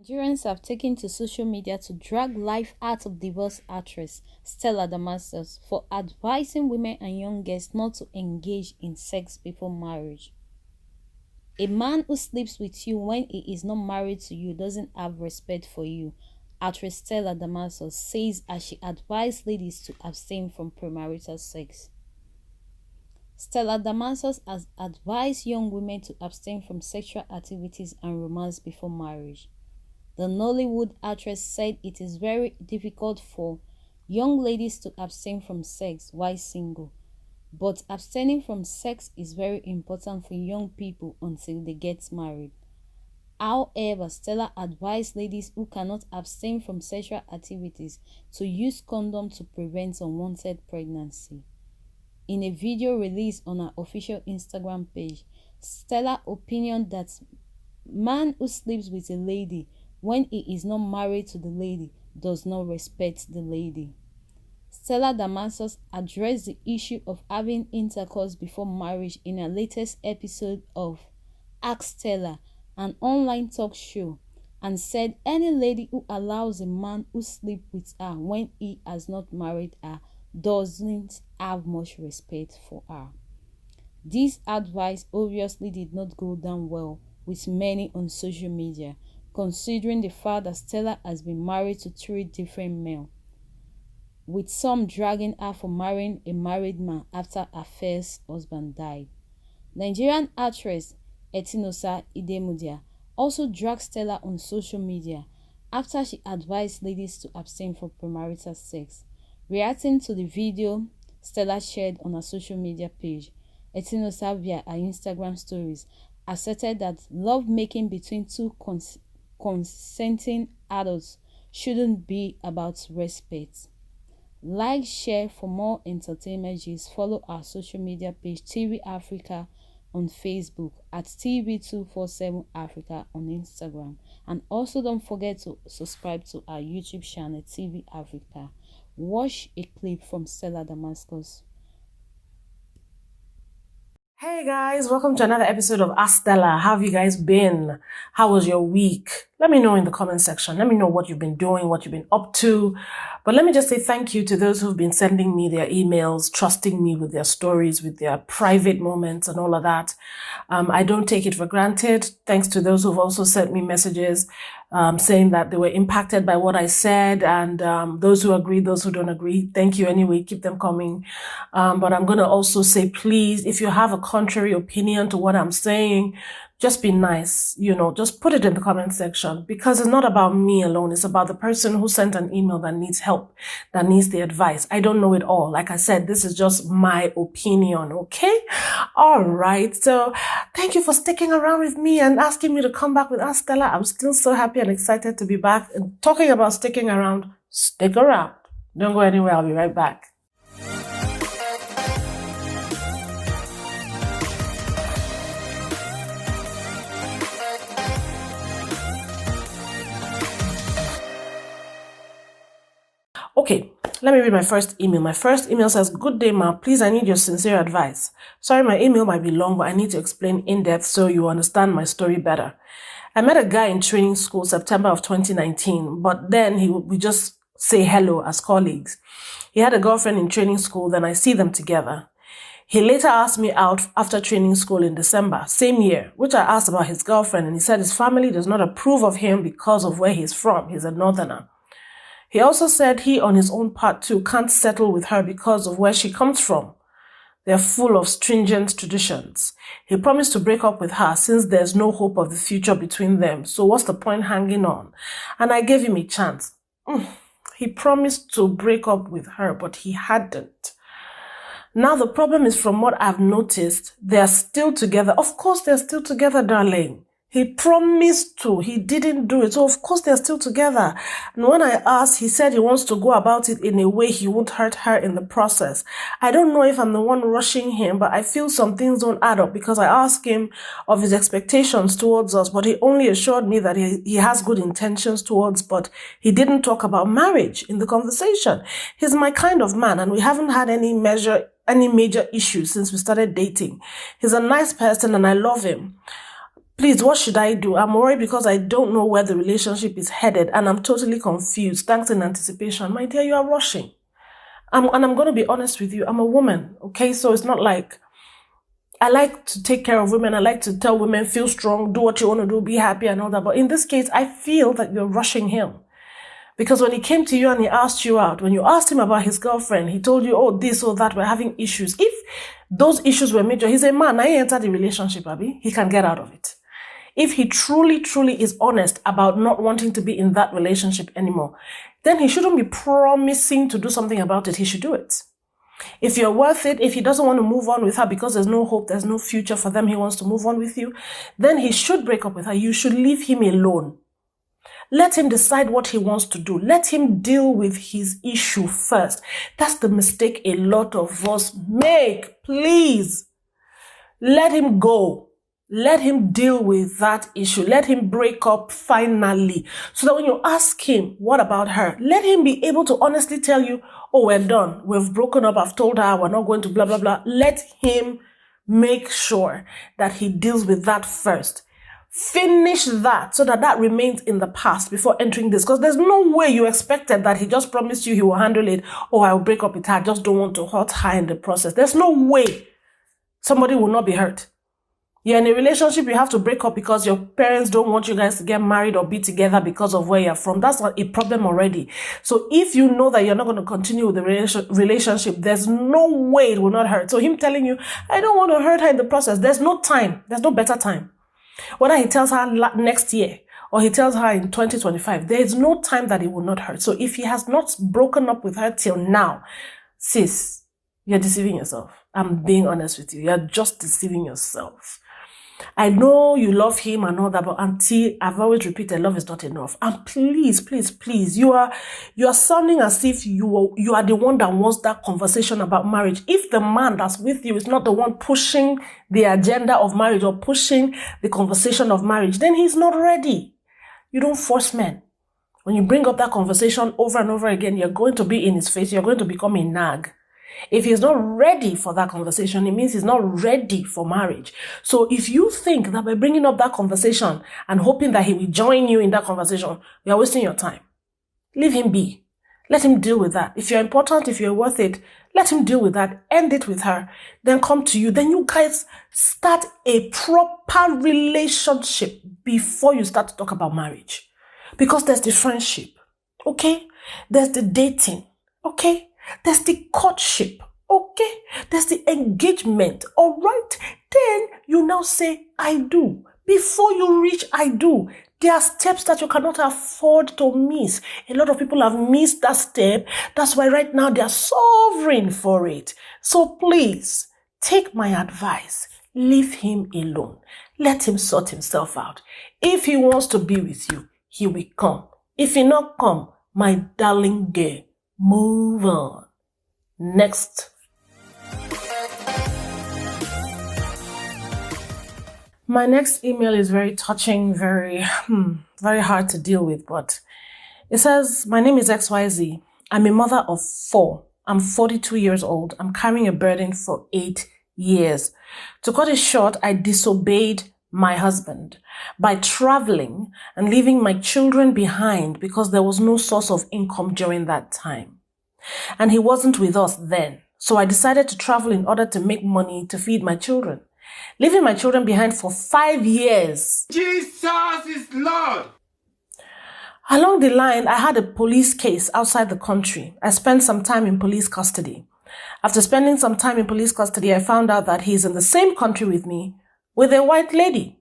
Nigerians have taken to social media to drag life out of divorced actress Stella Damascus for advising women and young girls not to engage in sex before marriage. A man who sleeps with you when he is not married to you doesn't have respect for you, actress Stella Damascus says as she advised ladies to abstain from premarital sex. Stella Damascus has advised young women to abstain from sexual activities and romance before marriage. The Nollywood actress said it is very difficult for young ladies to abstain from sex while single, but abstaining from sex is very important for young people until they get married. However, Stella advised ladies who cannot abstain from sexual activities to use condom to prevent unwanted pregnancy. In a video released on her official Instagram page, Stella opinioned that man who sleeps with a lady when he is not married to the lady does not respect the lady. Stella Damascus addressed the issue of having intercourse before marriage in her latest episode of Ask Stella, an online talk show, and said any lady who allows a man who sleeps with her when he has not married her doesn't have much respect for her. This advice obviously did not go down well with many on social media, considering the fact that Stella has been married to 3 different men, with some dragging her for marrying a married man after her first husband died. Nigerian actress Etinosa Idemudia also dragged Stella on social media after she advised ladies to abstain from premarital sex. Reacting to the video Stella shared on her social media page, Etinosa via her Instagram stories asserted that love-making between 2 consenting adults shouldn't be about respect. Like, share for more entertainment gist. Follow our social media page TV Africa on Facebook, at TV247 Africa on Instagram, and also don't forget to subscribe to our YouTube channel TV Africa. Watch a clip from Stella Damascus. Hey guys, welcome to another episode of Ask Stella. How have you guys been? How was your week? Let me know in the comment section. Let me know what you've been doing, what you've been up to. But let me just say thank you to those who've been sending me their emails, trusting me with their stories, with their private moments and all of that. I don't take it for granted. Thanks to those who've also sent me messages saying that they were impacted by what I said, and those who agree, those who don't agree, thank you anyway, keep them coming. But I'm going to also say, please, if you have a contrary opinion to what I'm saying, just be nice, just put it in the comment section, because it's not about me alone. It's about the person who sent an email that needs help, that needs the advice. I don't know it all. Like I said, this is just my opinion, okay? All right. So thank you for sticking around with me and asking me to come back with Ask Stella. I'm still so happy and excited to be back. And talking about sticking around, stick around. Don't go anywhere. I'll be right back. Okay, let me read my first email. My first email says, "Good day, ma. Please, I need your sincere advice. Sorry, my email might be long, but I need to explain in depth so you understand my story better. I met a guy in training school September of 2019, but then we just say hello as colleagues. He had a girlfriend in training school, then I see them together. He later asked me out after training school in December, same year, which I asked about his girlfriend, and he said his family does not approve of him because of where he's from. He's a northerner. He also said he, on his own part too, can't settle with her because of where she comes from. They're full of stringent traditions. He promised to break up with her since there's no hope of the future between them. So what's the point hanging on? And I gave him a chance. He promised to break up with her, but he hadn't. Now the problem is, from what I've noticed, they're still together. Of course they're still together, darling. He promised to. He didn't do it. So of course they're still together. And when I asked, he said he wants to go about it in a way he won't hurt her in the process. I don't know if I'm the one rushing him, but I feel some things don't add up, because I asked him of his expectations towards us, but he only assured me that he has good intentions towards, but he didn't talk about marriage in the conversation. He's my kind of man, and we haven't had any major issues since we started dating. He's a nice person and I love him. Please, what should I do? I'm worried because I don't know where the relationship is headed and I'm totally confused. Thanks in anticipation. My dear, you are rushing. And I'm going to be honest with you. I'm a woman, okay? So it's not like I like to take care of women. I like to tell women, feel strong, do what you want to do, be happy and all that. But in this case, I feel that you're rushing him. Because when he came to you and he asked you out, when you asked him about his girlfriend, he told you, oh, this or that, we're having issues. If those issues were major, he's a man, now he entered the relationship, Abby, he can get out of it. If he truly, truly is honest about not wanting to be in that relationship anymore, then he shouldn't be promising to do something about it. He should do it. If you're worth it, if he doesn't want to move on with her because there's no hope, there's no future for them, he wants to move on with you, then he should break up with her. You should leave him alone. Let him decide what he wants to do. Let him deal with his issue first. That's the mistake a lot of us make. Please, let him go. Let him deal with that issue. Let him break up finally. So that when you ask him, what about her? Let him be able to honestly tell you, oh, we're done. We've broken up. I've told her we're not going to blah, blah, blah. Let him make sure that he deals with that first. Finish that so that that remains in the past before entering this. Because there's no way you expected that he just promised you he will handle it. Oh, I'll break up with her. I just don't want to hurt her in the process. There's no way somebody will not be hurt. You're in a relationship, you have to break up because your parents don't want you guys to get married or be together because of where you're from. That's not a problem already. So if you know that you're not going to continue with the relationship, there's no way it will not hurt. So him telling you, I don't want to hurt her in the process, there's no time. There's no better time. Whether he tells her next year or he tells her in 2025, there is no time that it will not hurt. So if he has not broken up with her till now, sis, you're deceiving yourself. I'm being honest with you. You're just deceiving yourself. I know you love him and all that, but auntie, I've always repeated, love is not enough. And please, please, please, you are sounding as if you are the one that wants that conversation about marriage. If the man that's with you is not the one pushing the agenda of marriage or pushing the conversation of marriage, then he's not ready. You don't force men. When you bring up that conversation over and over again, you're going to be in his face. You're going to become a nag. If he's not ready for that conversation, it means he's not ready for marriage. So if you think that by bringing up that conversation and hoping that he will join you in that conversation, you're wasting your time. Leave him be. Let him deal with that. If you're important, if you're worth it, let him deal with that. End it with her. Then come to you. Then you guys start a proper relationship before you start to talk about marriage. Because there's the friendship, okay? There's the dating, okay? There's the courtship, okay? There's the engagement, all right? Then you now say, I do. Before you reach I do, there are steps that you cannot afford to miss. A lot of people have missed that step. That's why right now they are suffering for it. So please, take my advice. Leave him alone. Let him sort himself out. If he wants to be with you, he will come. If he not come, my darling girl, move on. Next. My next email is very touching, very hard to deal with, but it says, my name is XYZ. I'm a mother of 4. I'm 42 years old. I'm carrying a burden for 8 years. To cut it short, I disobeyed my husband by traveling and leaving my children behind because there was no source of income during that time. And he wasn't with us then. So I decided to travel in order to make money to feed my children. Leaving my children behind for 5 years. Jesus is Lord. Along the line, I had a police case outside the country. I spent some time in police custody. After spending some time in police custody, I found out that he's in the same country with me, with a white lady.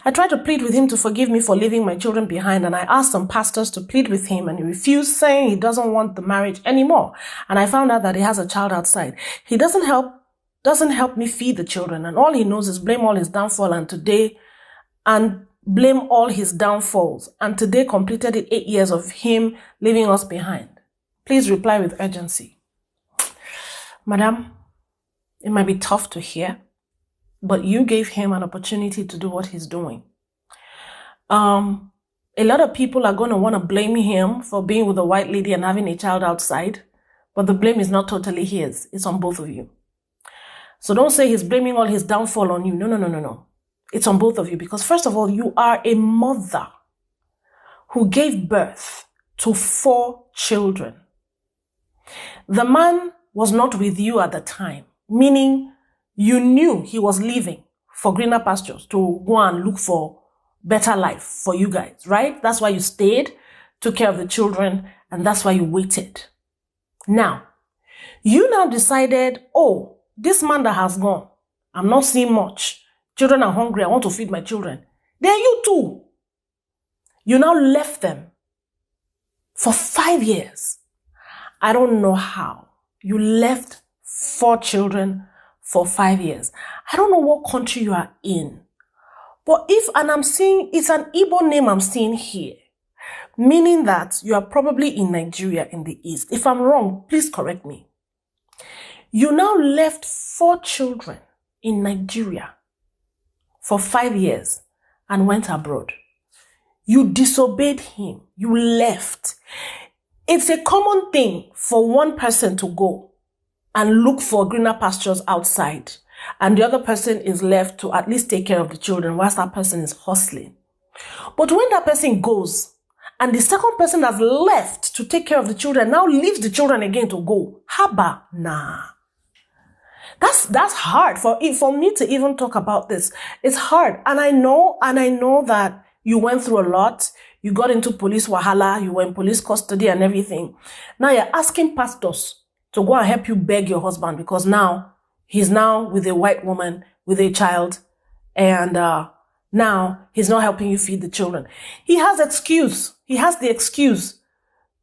I tried to plead with him to forgive me for leaving my children behind, and I asked some pastors to plead with him, and he refused, saying he doesn't want the marriage anymore. And I found out that he has a child outside. He doesn't help me feed the children, and all he knows is blame all his downfall and blame all his downfalls. And today completed it 8 years of him leaving us behind. Please reply with urgency. Madam, it might be tough to hear, but you gave him an opportunity to do what he's doing. A lot of people are going to want to blame him for being with a white lady and having a child outside, but the blame is not totally his. It's on both of you. So don't say he's blaming all his downfall on you. No. It's on both of you because first of all, you are a mother who gave birth to 4 children. The man was not with you at the time, meaning you knew he was leaving for greener pastures to go and look for better life for you guys, right? That's why you stayed, took care of the children, and that's why you waited. Now, you now decided, oh, this man that has gone, I'm not seeing much. Children are hungry. I want to feed my children. Then you too. You now left them for 5 years. I don't know how. You left 4 children for 5 years. I don't know what country you are in. But and I'm seeing, it's an Igbo name I'm seeing here. Meaning that you are probably in Nigeria in the East. If I'm wrong, please correct me. You now left 4 children in Nigeria for 5 years and went abroad. You disobeyed him. You left. It's a common thing for one person to go and look for greener pastures outside, and the other person is left to at least take care of the children whilst that person is hustling. But when that person goes, and the second person that's left to take care of the children now leaves the children again to go, haba, nah. That's hard for me to even talk about this. It's hard. And I know that you went through a lot. You got into police wahala. You were in police custody and everything. Now you're asking pastors to go and help you beg your husband because now he's now with a white woman with a child. And now he's not helping you feed the children. He has the excuse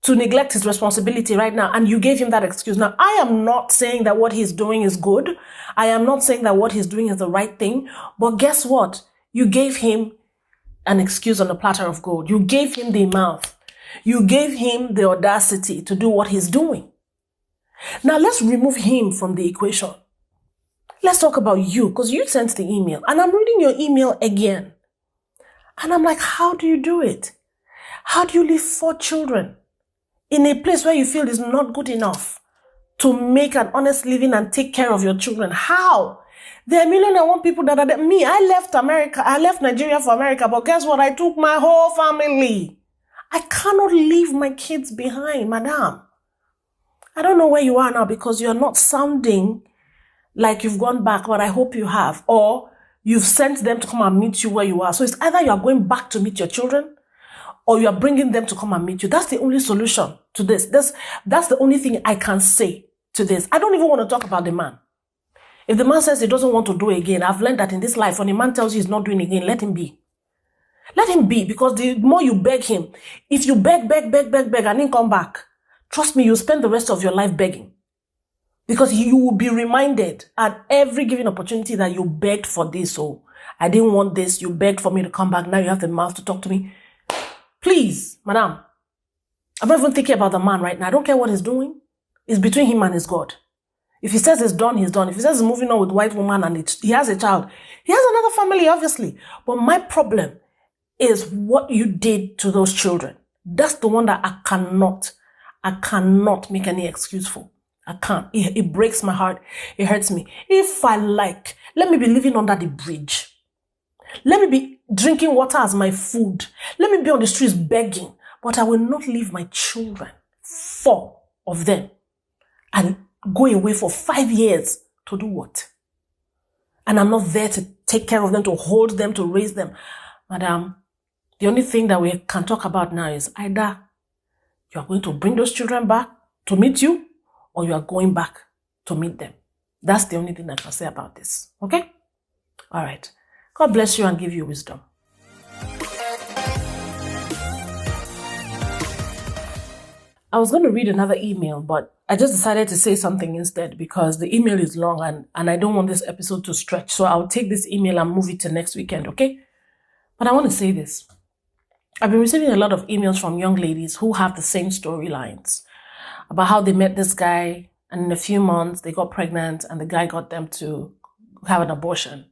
to neglect his responsibility right now, and you gave him that excuse. Now, I am not saying that what he's doing is good. I am not saying that what he's doing is the right thing. But guess what? You gave him an excuse on a platter of gold. You gave him the mouth. You gave him the audacity to do what he's doing. Now, let's remove him from the equation. Let's talk about you, because you sent the email, and I'm reading your email again. And I'm like, how do you do it? How do you leave 4 children in a place where you feel is not good enough to make an honest living and take care of your children? How? There are 1,000,001 people that are there. Me, I left Nigeria for America, but guess what? I took my whole family. I cannot leave my kids behind, madam. I don't know where you are now because you're not sounding like you've gone back, but I hope you have. Or you've sent them to come and meet you where you are. So it's either you are going back to meet your children or you are bringing them to come and meet you. That's the only solution to this. That's the only thing I can say to this. I don't even want to talk about the man. If the man says he doesn't want to do it again, I've learned that in this life, when a man tells you he's not doing it again, let him be. Let him be, because the more you beg him, if you beg, and then come back, trust me, you'll spend the rest of your life begging. Because you will be reminded at every given opportunity that you begged for this. So I didn't want this. You begged for me to come back. Now you have the mouth to talk to me. Please, madam, I'm not even thinking about the man right now. I don't care what he's doing. It's between him and his God. If he says it's done, he's done. If he says he's moving on with white woman and he has a child, he has another family, obviously. But my problem is what you did to those children. That's the one that I cannot make any excuse for. I can't. It breaks my heart. It hurts me. If I like, let me be living under the bridge. Let me be drinking water as my food. Let me be on the streets begging. But I will not leave my children, 4 of them, and go away for 5 years to do what? And I'm not there to take care of them, to hold them, to raise them. Madam, the only thing that we can talk about now is either you are going to bring those children back to meet you, or you are going back to meet them. That's the only thing I can say about this. Okay? All right. God bless you and give you wisdom. I was going to read another email, but I just decided to say something instead because the email is long and I don't want this episode to stretch. So I'll take this email and move it to next weekend, okay? But I want to say this. I've been receiving a lot of emails from young ladies who have the same storylines about how they met this guy and in a few months they got pregnant and the guy got them to have an abortion.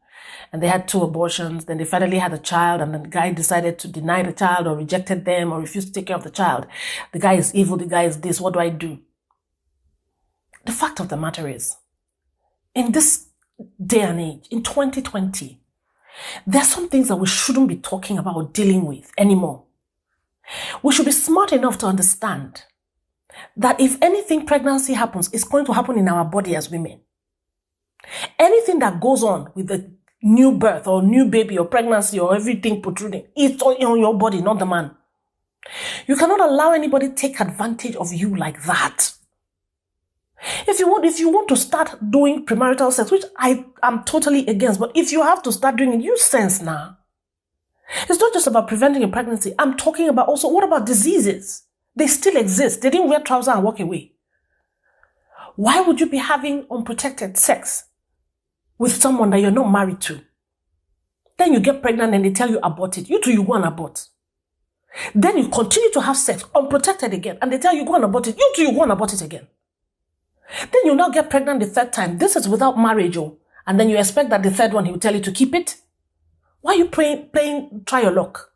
And they had 2 abortions. Then they finally had a child and the guy decided to deny the child or rejected them or refused to take care of the child. The guy is evil. The guy is this. What do I do? The fact of the matter is, in this day and age, in 2020, There are some things that we shouldn't be talking about or dealing with anymore. We should be smart enough to understand that if anything pregnancy happens, it's going to happen in our body as women. Anything that goes on with the new birth or new baby or pregnancy or everything protruding, it's on your body, not the man. You cannot allow anybody to take advantage of you like that. If you want to start doing premarital sex, which I am totally against, but if you have to start doing it, use sense now. It's not just about preventing a pregnancy. I'm talking about also, what about diseases? They still exist. They didn't wear trousers and walk away. Why would you be having unprotected sex with someone that you're not married to? Then you get pregnant and they tell you abort it. You too, you go and abort. Then you continue to have sex unprotected again and they tell you go and abort it. You too, you go and abort it again. Then you now get pregnant the third time. This is without marriage, and then you expect that the third one he will tell you to keep it? Why are you playing try your luck?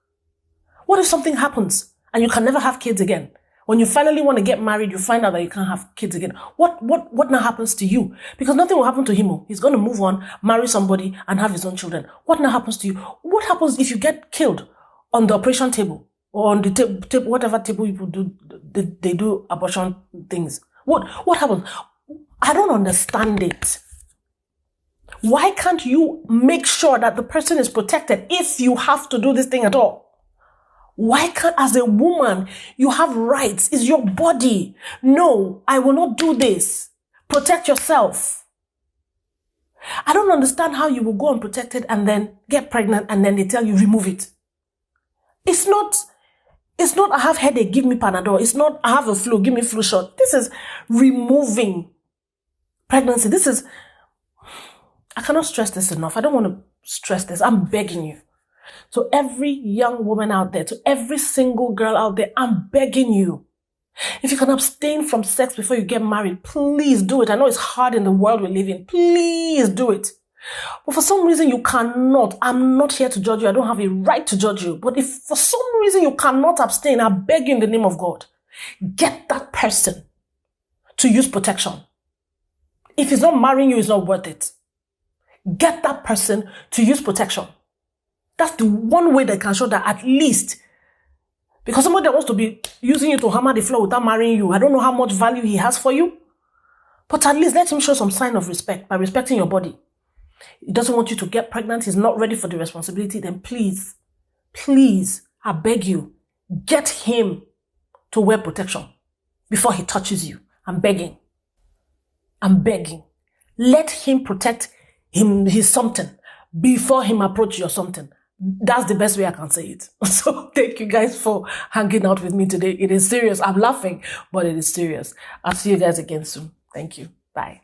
What if something happens and you can never have kids again? When you finally want to get married, you find out that you can't have kids again. What now happens to you? Because nothing will happen to him. He's going to move on, marry somebody, and have his own children. What now happens to you? What happens if you get killed on the operation table or on the whatever table people do? They do abortion things. What happens? I don't understand it. Why can't you make sure that the person is protected if you have to do this thing at all? Why can't, as a woman, you have rights? It's your body. No, I will not do this. Protect yourself. I don't understand how you will go unprotected and then get pregnant and then they tell you remove it. It's not I have headache, give me Panadol. It's not I have a flu, give me flu shot. This is removing pregnancy. I cannot stress this enough. I don't want to stress this. I'm begging you. So every young woman out there, to every single girl out there, I'm begging you. If you can abstain from sex before you get married, please do it. I know it's hard in the world we live in. Please do it. But for some reason you cannot, I'm not here to judge you. I don't have a right to judge you. But if for some reason you cannot abstain, I beg you in the name of God, get that person to use protection. If he's not marrying you, it's not worth it. Get that person to use protection. That's the one way they can show that at least, because somebody that wants to be using you to hammer the floor without marrying you, I don't know how much value he has for you, but at least let him show some sign of respect by respecting your body. He doesn't want you to get pregnant. He's not ready for the responsibility. Then please, I beg you, get him to wear protection before he touches you. I'm begging. Let him protect his something before him approach your something. That's the best way I can say it. So thank you guys for hanging out with me today. It is serious. I'm laughing, but it is serious. I'll see you guys again soon. Thank you. Bye.